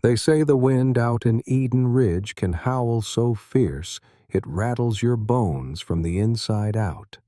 They say the wind out in Eden Ridge can howl so fierce it rattles your bones from the inside out.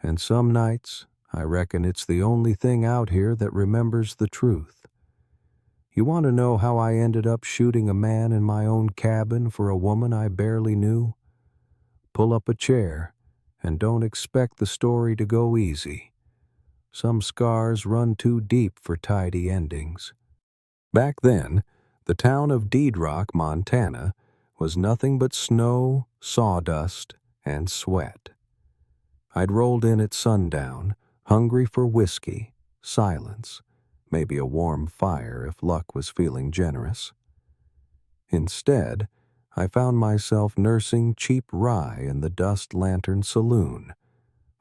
And some nights, I reckon it's the only thing out here that remembers the truth. You want to know how I ended up shooting a man in my own cabin for a woman I barely knew? Pull up a chair, and don't expect the story to go easy. Some scars run too deep for tidy endings. Back then, the town of Deedrock, Montana, was nothing but snow, sawdust, and sweat. I'd rolled in at sundown, hungry for whiskey, silence, maybe a warm fire if luck was feeling generous. Instead, I found myself nursing cheap rye in the Dust Lantern Saloon,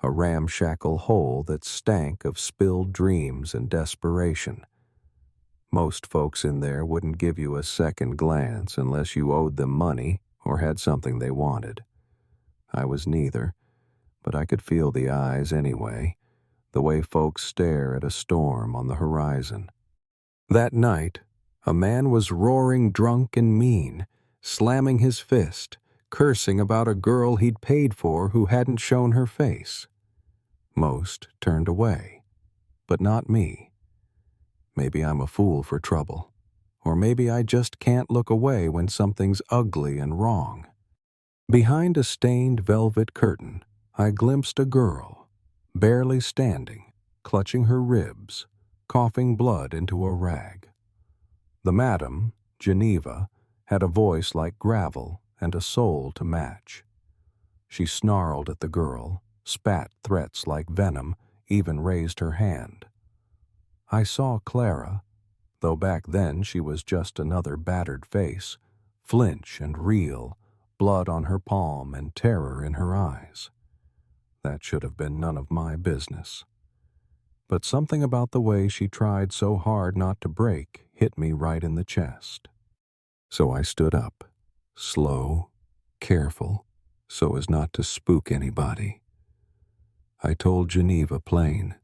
a ramshackle hole that stank of spilled dreams and desperation. Most folks in there wouldn't give you a second glance unless you owed them money or had something they wanted. I was neither, but I could feel the eyes anyway, the way folks stare at a storm on the horizon. That night, a man was roaring drunk and mean, slamming his fist, cursing about a girl he'd paid for who hadn't shown her face. Most turned away, but not me. Maybe I'm a fool for trouble, or maybe I just can't look away when something's ugly and wrong. Behind a stained velvet curtain, I glimpsed a girl, barely standing, clutching her ribs, coughing blood into a rag. The madam, Geneva, had a voice like gravel and a soul to match. She snarled at the girl, spat threats like venom, even raised her hand. I saw Clara, though back then she was just another battered face, flinch and reel, blood on her palm and terror in her eyes. That should have been none of my business. But something about the way she tried so hard not to break hit me right in the chest. So I stood up, slow, careful, so as not to spook anybody. I told Geneva plain,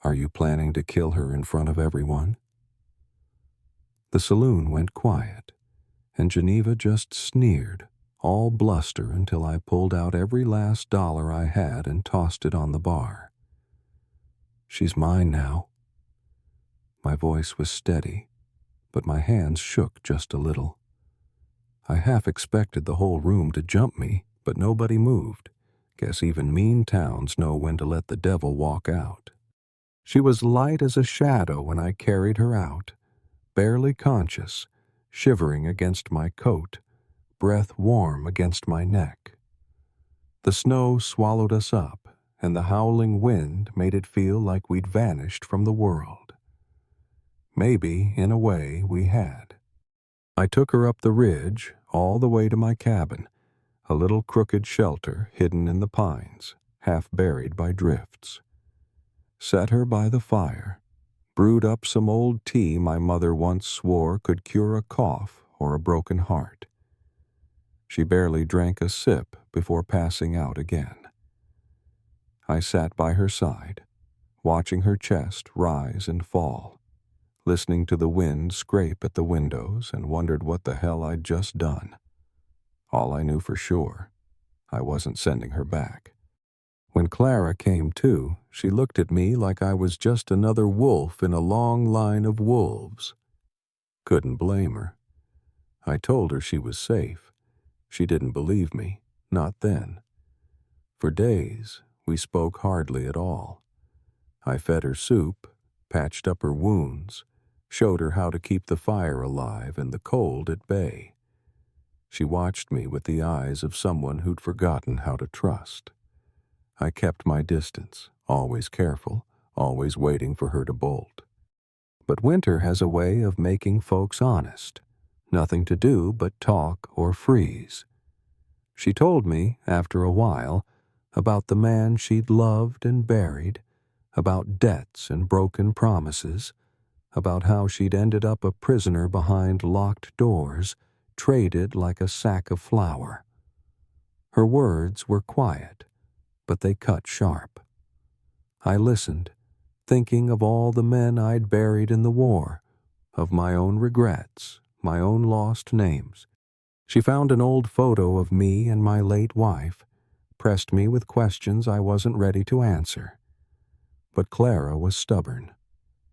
"Are you planning to kill her in front of everyone?" The saloon went quiet, and Geneva just sneered, all bluster until I pulled out every last dollar I had and tossed it on the bar. "She's mine now." My voice was steady, but my hands shook just a little. I half expected the whole room to jump me, but nobody moved. Guess even mean towns know when to let the devil walk out. She was light as a shadow when I carried her out, barely conscious, shivering against my coat, breath warm against my neck. The snow swallowed us up, and the howling wind made it feel like we'd vanished from the world. Maybe, in a way, we had. I took her up the ridge, all the way to my cabin, a little crooked shelter hidden in the pines, half buried by drifts. Set her by the fire, brewed up some old tea my mother once swore could cure a cough or a broken heart. She barely drank a sip before passing out again. I sat by her side, watching her chest rise and fall, listening to the wind scrape at the windows, and wondered what the hell I'd just done. All I knew for sure, I wasn't sending her back. When Clara came to, she looked at me like I was just another wolf in a long line of wolves. Couldn't blame her. I told her she was safe. She didn't believe me, not then. For days, we spoke hardly at all. I fed her soup, patched up her wounds, showed her how to keep the fire alive and the cold at bay. She watched me with the eyes of someone who'd forgotten how to trust. I kept my distance, always careful, always waiting for her to bolt. But winter has a way of making folks honest. Nothing to do but talk or freeze. She told me, after a while, about the man she'd loved and buried, about debts and broken promises, about how she'd ended up a prisoner behind locked doors, traded like a sack of flour. Her words were quiet, but they cut sharp. I listened, thinking of all the men I'd buried in the war, of my own regrets, my own lost names. She found an old photo of me and my late wife, pressed me with questions I wasn't ready to answer. But Clara was stubborn.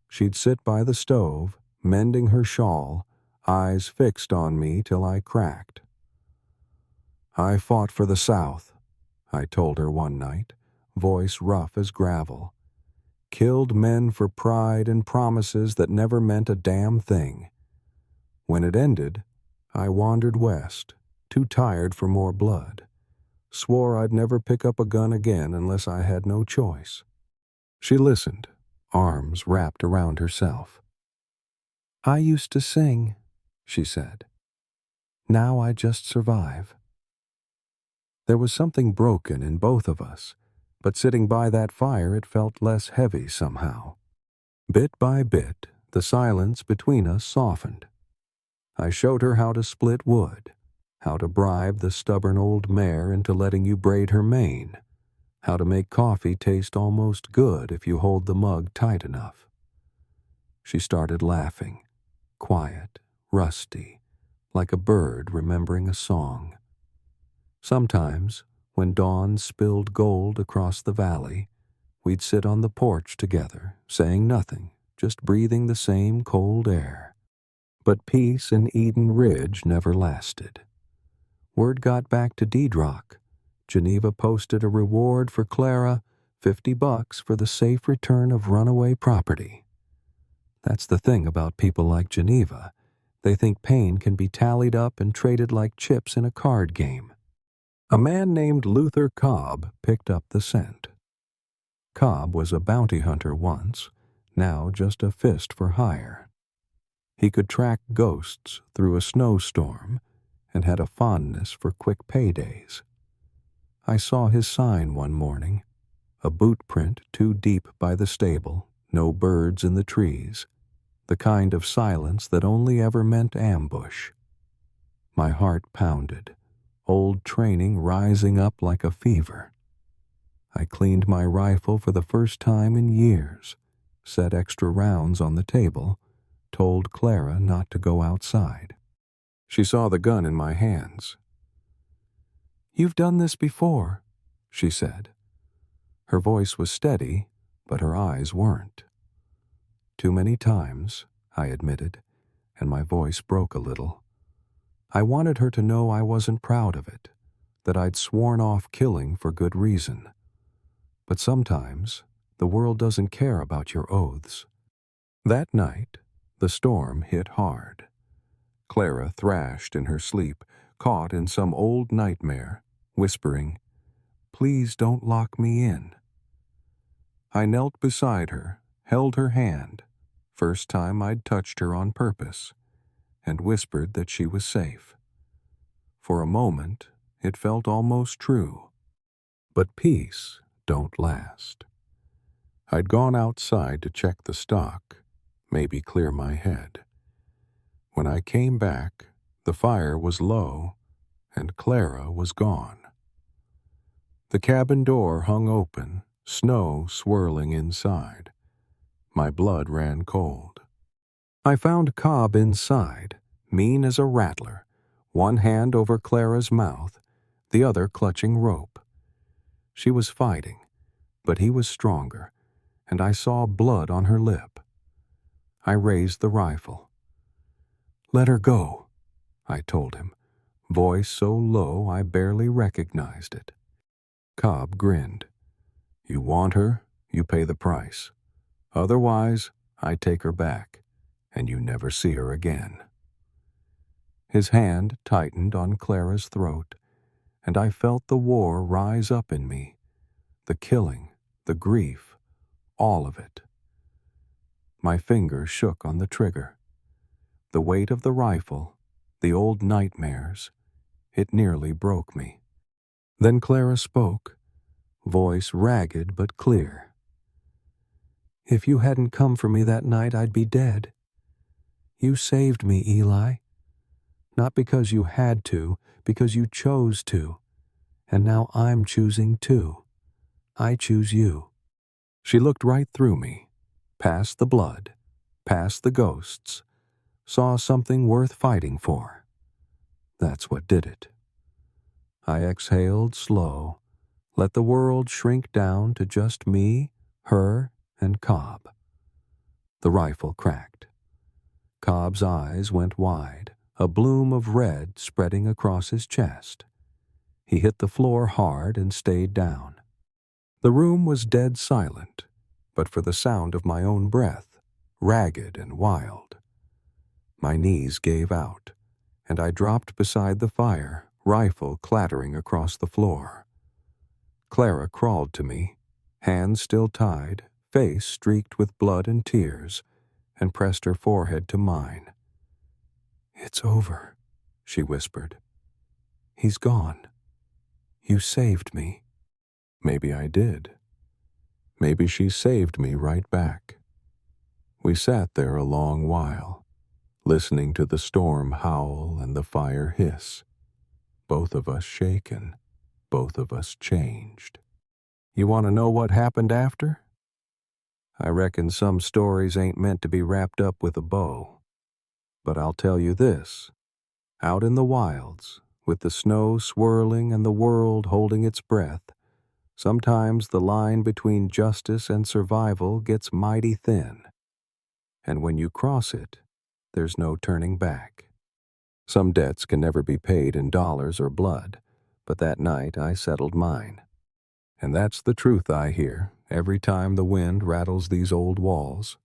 She'd sit by the stove, mending her shawl, eyes fixed on me till I cracked. "I fought for the South," I told her one night, voice rough as gravel. "Killed men for pride and promises that never meant a damn thing. When it ended, I wandered west, too tired for more blood. Swore I'd never pick up a gun again unless I had no choice." She listened, arms wrapped around herself. "I used to sing," she said. "Now I just survive." There was something broken in both of us, but sitting by that fire it felt less heavy somehow. Bit by bit, the silence between us softened. I showed her how to split wood, how to bribe the stubborn old mare into letting you braid her mane, how to make coffee taste almost good if you hold the mug tight enough. She started laughing, quiet, rusty, like a bird remembering a song. Sometimes, when dawn spilled gold across the valley, we'd sit on the porch together, saying nothing, just breathing the same cold air. But peace in Eden Ridge never lasted. Word got back to Deidrock. Geneva posted a reward for Clara, $50 for the safe return of runaway property. That's the thing about people like Geneva. They think pain can be tallied up and traded like chips in a card game. A man named Luther Cobb picked up the scent. Cobb was a bounty hunter once, now just a fist for hire. He could track ghosts through a snowstorm and had a fondness for quick paydays. I saw his sign one morning, a boot print too deep by the stable, no birds in the trees, the kind of silence that only ever meant ambush. My heart pounded, old training rising up like a fever. I cleaned my rifle for the first time in years, set extra rounds on the table, told Clara not to go outside. She saw the gun in my hands. "You've done this before," she said. Her voice was steady, but her eyes weren't. "Too many times," I admitted, and my voice broke a little. I wanted her to know I wasn't proud of it, that I'd sworn off killing for good reason. But sometimes, the world doesn't care about your oaths. That night, the storm hit hard. Clara thrashed in her sleep, caught in some old nightmare, whispering, "Please don't lock me in." I knelt beside her, held her hand, first time I'd touched her on purpose, and whispered that she was safe. For a moment, it felt almost true. But peace don't last. I'd gone outside to check the stock, maybe clear my head. When I came back, the fire was low, and Clara was gone. The cabin door hung open, snow swirling inside. My blood ran cold. I found Cobb inside, mean as a rattler, one hand over Clara's mouth, the other clutching rope. She was fighting, but he was stronger, and I saw blood on her lip. I raised the rifle. "Let her go," I told him, voice so low I barely recognized it. Cobb grinned. "You want her, you pay the price. Otherwise, I take her back, and you never see her again." His hand tightened on Clara's throat, and I felt the war rise up in me, the killing, the grief, all of it. My fingers shook on the trigger. The weight of the rifle, the old nightmares, it nearly broke me. Then Clara spoke, voice ragged but clear. "If you hadn't come for me that night, I'd be dead. You saved me, Eli. Not because you had to, because you chose to. And now I'm choosing too. I choose you." She looked right through me, past the blood, past the ghosts, saw something worth fighting for. That's what did it. I exhaled slow, let the world shrink down to just me, her, and Cobb. The rifle cracked. Cobb's eyes went wide, a bloom of red spreading across his chest. He hit the floor hard and stayed down. The room was dead silent, but for the sound of my own breath, ragged and wild. My knees gave out, and I dropped beside the fire, rifle clattering across the floor. Clara crawled to me, hands still tied, face streaked with blood and tears, and pressed her forehead to mine. "It's over," she whispered. "He's gone. You saved me." Maybe I did. Maybe she saved me right back. We sat there a long while, listening to the storm howl and the fire hiss. Both of us shaken, both of us changed. You want to know what happened after? I reckon some stories ain't meant to be wrapped up with a bow. But I'll tell you this. Out in the wilds, with the snow swirling and the world holding its breath, sometimes the line between justice and survival gets mighty thin. And when you cross it, there's no turning back. Some debts can never be paid in dollars or blood, but that night I settled mine. And that's the truth I hear every time the wind rattles these old walls.